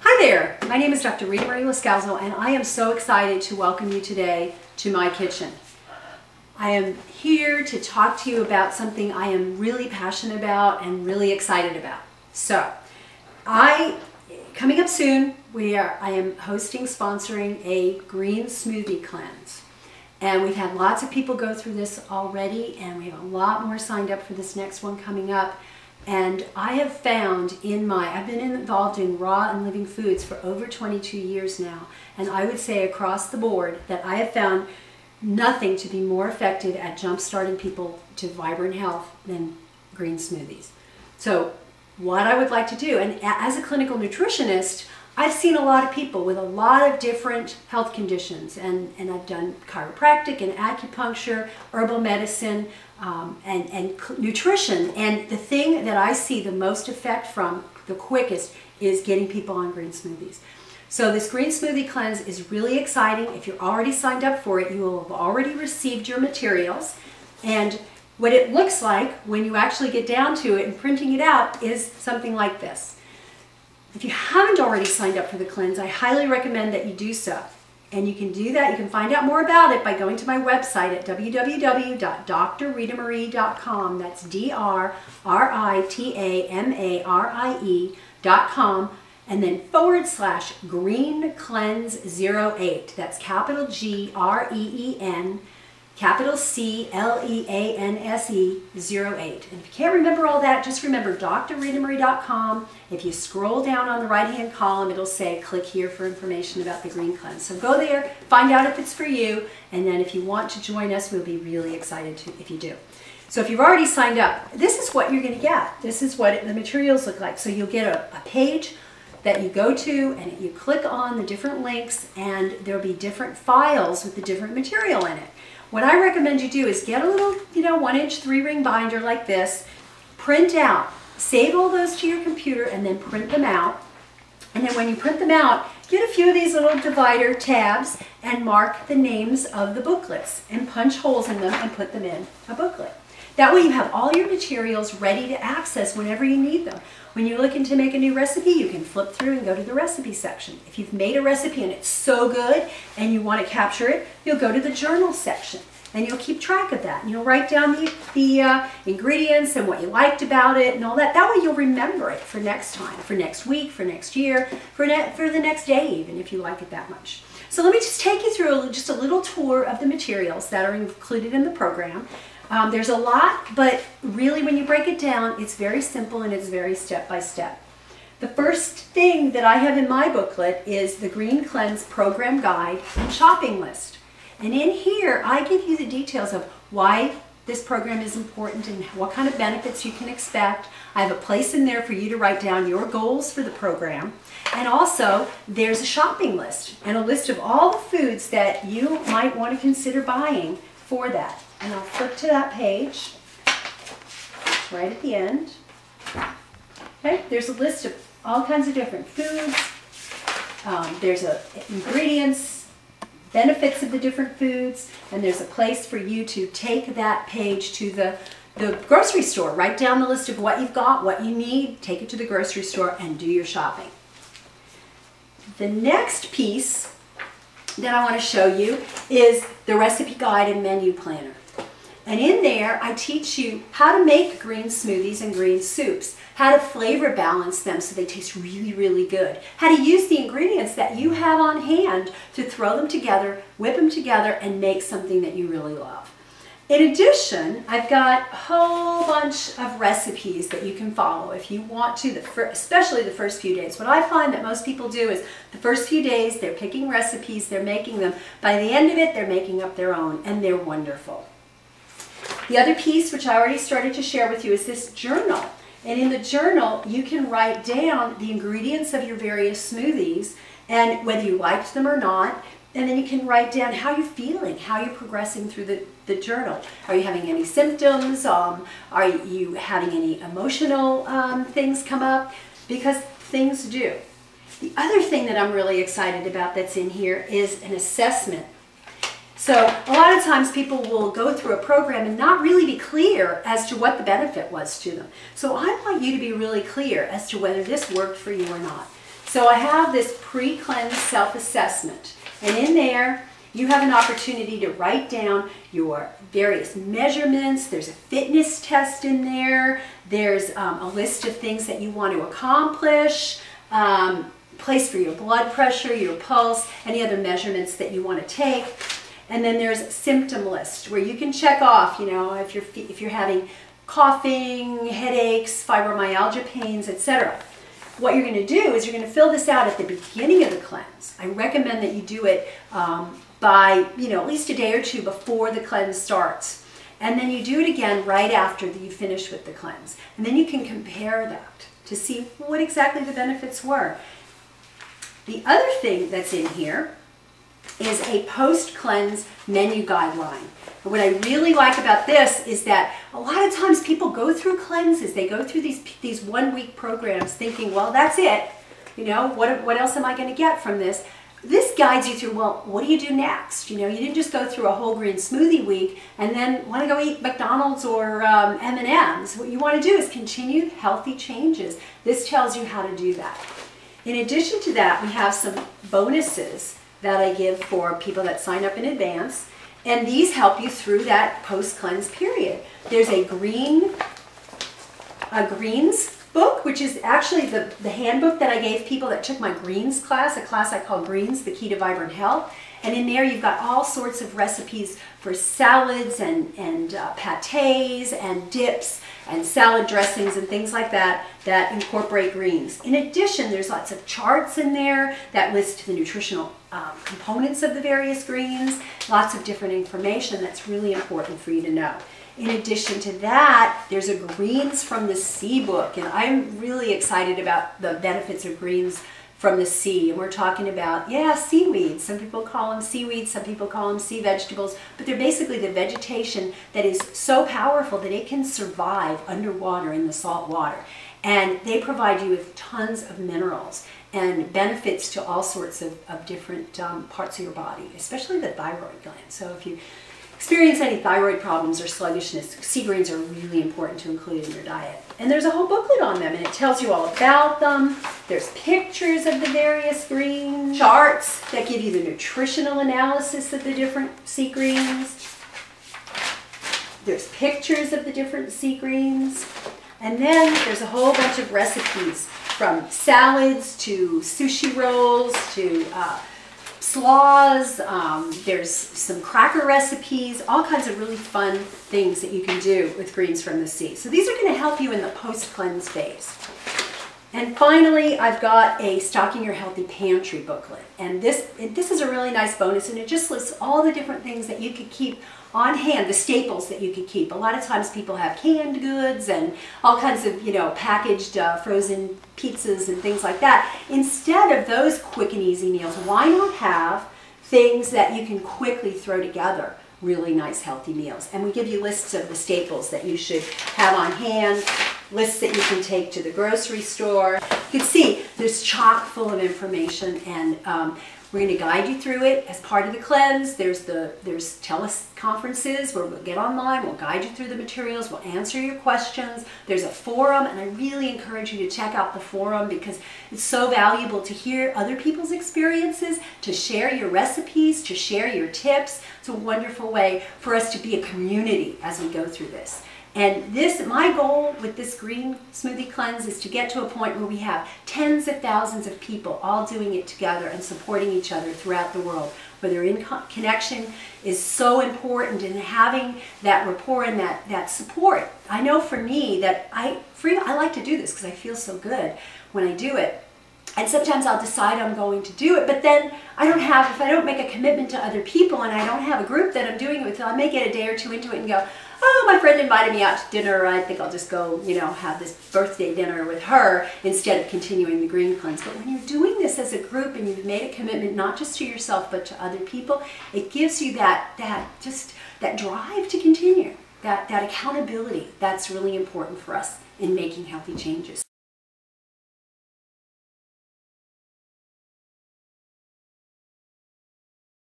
Hi there, my name is Dr. Ritamarie Loscalzo and I am so excited to welcome you today to my kitchen. I am here to talk to you about something I am really passionate about and really excited about. So, coming up soon, I am sponsoring a Green Smoothie Cleanse. And we've had lots of people go through this already, and we have a lot more signed up for this next one coming up. And I have found I've been involved in raw and living foods for over 22 years now. And I would say across the board that I have found nothing to be more effective at jump-starting people to vibrant health than green smoothies. So what I would like to do, and as a clinical nutritionist, I've seen a lot of people with a lot of different health conditions, and I've done chiropractic and acupuncture, herbal medicine, and nutrition. And the thing that I see the most effect from, the quickest, is getting people on green smoothies. So this Green Smoothie Cleanse is really exciting. If you're already signed up for it, you will have already received your materials. And what it looks like when you actually get down to it and printing it out is something like this. If you haven't already signed up for the cleanse, I highly recommend that you do so. And you can do that. You can find out more about it by going to my website at www.drritamarie.com. That's DRRITAMARIE.com. And then / Green Cleanse 08. That's capital G.R.E.E.N. capital C-L-E-A-N-S-E 08. And if you can't remember all that, just remember drritamarie.com. If you scroll down on the right-hand column, it'll say click here for information about the Green Cleanse. So go there, find out if it's for you, and then if you want to join us, we'll be really excited if you do. So if you've already signed up, this is what you're going to get. This is what the materials look like. So you'll get a page that you go to, and you click on the different links, and there'll be different files with the different material in it. What I recommend you do is get a little, 1-inch 3-ring binder like this, print out, save all those to your computer, and then print them out. And then when you print them out, get a few of these little divider tabs and mark the names of the booklets and punch holes in them and put them in a booklet. That way you have all your materials ready to access whenever you need them. When you're looking to make a new recipe, you can flip through and go to the recipe section. If you've made a recipe and it's so good and you want to capture it, you'll go to the journal section and you'll keep track of that. And you'll write down the ingredients and what you liked about it and all that. That way you'll remember it for next time, for next week, for next year, for the next day even, if you like it that much. So let me just take you through just a little tour of the materials that are included in the program. There's a lot, but really when you break it down, it's very simple and it's very step-by-step. The first thing that I have in my booklet is the Green Cleanse Program Guide and Shopping List. And in here, I give you the details of why this program is important and what kind of benefits you can expect. I have a place in there for you to write down your goals for the program. And also, there's a shopping list and a list of all the foods that you might want to consider buying for that. And I'll flip to that page. It's right at the end. Okay, there's a list of all kinds of different foods. There's ingredients, benefits of the different foods, and there's a place for you to take that page to the grocery store. Write down the list of what you've got, what you need, take it to the grocery store, and do your shopping. The next piece that I want to show you is the recipe guide and menu planner. And in there, I teach you how to make green smoothies and green soups, how to flavor balance them so they taste really, really good, how to use the ingredients that you have on hand to throw them together, whip them together, and make something that you really love. In addition, I've got a whole bunch of recipes that you can follow if you want to, especially the first few days. What I find that most people do is the first few days, they're picking recipes, they're making them. By the end of it, they're making up their own, and they're wonderful. The other piece, which I already started to share with you, is this journal. And in the journal, you can write down the ingredients of your various smoothies and whether you liked them or not. And then you can write down how you're feeling, how you're progressing through the journal. Are you having any symptoms? Are you having any emotional things come up? Because things do. The other thing that I'm really excited about that's in here is an assessment. So a lot of times people will go through a program and not really be clear as to what the benefit was to them. So I want you to be really clear as to whether this worked for you or not. So I have this pre-cleanse self-assessment, and in there you have an opportunity to write down your various measurements. There's a fitness test in there. There's a list of things that you want to accomplish, place for your blood pressure, your pulse, any other measurements that you want to take. And then there's a symptom list where you can check off, you know, if you're having coughing, headaches, fibromyalgia pains, etc. What you're going to do is you're going to fill this out at the beginning of the cleanse. I recommend that you do it by, you know, at least a day or two before the cleanse starts. And then you do it again right after you finish with the cleanse. And then you can compare that to see what exactly the benefits were. The other thing that's in here is a post-cleanse menu guideline. And what I really like about this is that a lot of times people go through cleanses, they go through these one-week programs thinking, well, that's it. You know, what else am I going to get from this? This guides you through, well, what do you do next? You know, you didn't just go through a whole green smoothie week and then want to go eat McDonald's or M&M's. What you want to do is continue healthy changes. This tells you how to do that. In addition to that, we have some bonuses that I give for people that sign up in advance, and these help you through that post-cleanse period. There's a Greens book, which is actually the handbook that I gave people that took my Greens class, a class I call Greens, the Key to Vibrant Health. And in there you've got all sorts of recipes for salads and pâtés and dips and salad dressings and things like that that incorporate greens. In addition, there's lots of charts in there that list the nutritional components of the various greens, lots of different information that's really important for you to know. In addition to that, there's a Greens from the Sea book, and I'm really excited about the benefits of greens from the sea. And we're talking about, yeah, seaweeds. Some people call them seaweeds, some people call them sea vegetables, but they're basically the vegetation that is so powerful that it can survive underwater in the salt water. And they provide you with tons of minerals and benefits to all sorts of different parts of your body, especially the thyroid gland. So if you experience any thyroid problems or sluggishness, sea greens are really important to include in your diet. And there's a whole booklet on them, and it tells you all about them. There's pictures of the various greens, charts that give you the nutritional analysis of the different sea greens. There's pictures of the different sea greens. And then there's a whole bunch of recipes, from salads to sushi rolls to slaws. There's some cracker recipes, all kinds of really fun things that you can do with Greens from the Sea. So these are going to help you in the post-cleanse phase. And finally, I've got a Stocking Your Healthy Pantry booklet. And this is a really nice bonus, and it just lists all the different things that you could keep on hand, the staples that you could keep. A lot of times people have canned goods and all kinds of, you know, packaged frozen pizzas and things like that. Instead of those quick and easy meals, why not have things that you can quickly throw together? Really nice healthy meals. And we give you lists of the staples that you should have on hand, lists that you can take to the grocery store. You can see there's chock full of information, and we're going to guide you through it as part of the cleanse. There's teleconferences where we'll get online, we'll guide you through the materials, we'll answer your questions. There's a forum, and I really encourage you to check out the forum because it's so valuable to hear other people's experiences, to share your recipes, to share your tips. It's a wonderful way for us to be a community as we go through this. And my goal with this Green Smoothie Cleanse is to get to a point where we have tens of thousands of people all doing it together and supporting each other throughout the world. Where they're in connection is so important, and having that rapport and that support. I know for me that I like to do this because I feel so good when I do it. And sometimes I'll decide I'm going to do it, but then if I don't make a commitment to other people and I don't have a group that I'm doing it with, I may get a day or two into it and go, oh, my friend invited me out to dinner, I think I'll just go, you know, have this birthday dinner with her instead of continuing the Green Cleanse. But when you're doing this as a group and you've made a commitment not just to yourself but to other people, it gives you that drive to continue, that accountability. That's really important for us in making healthy changes.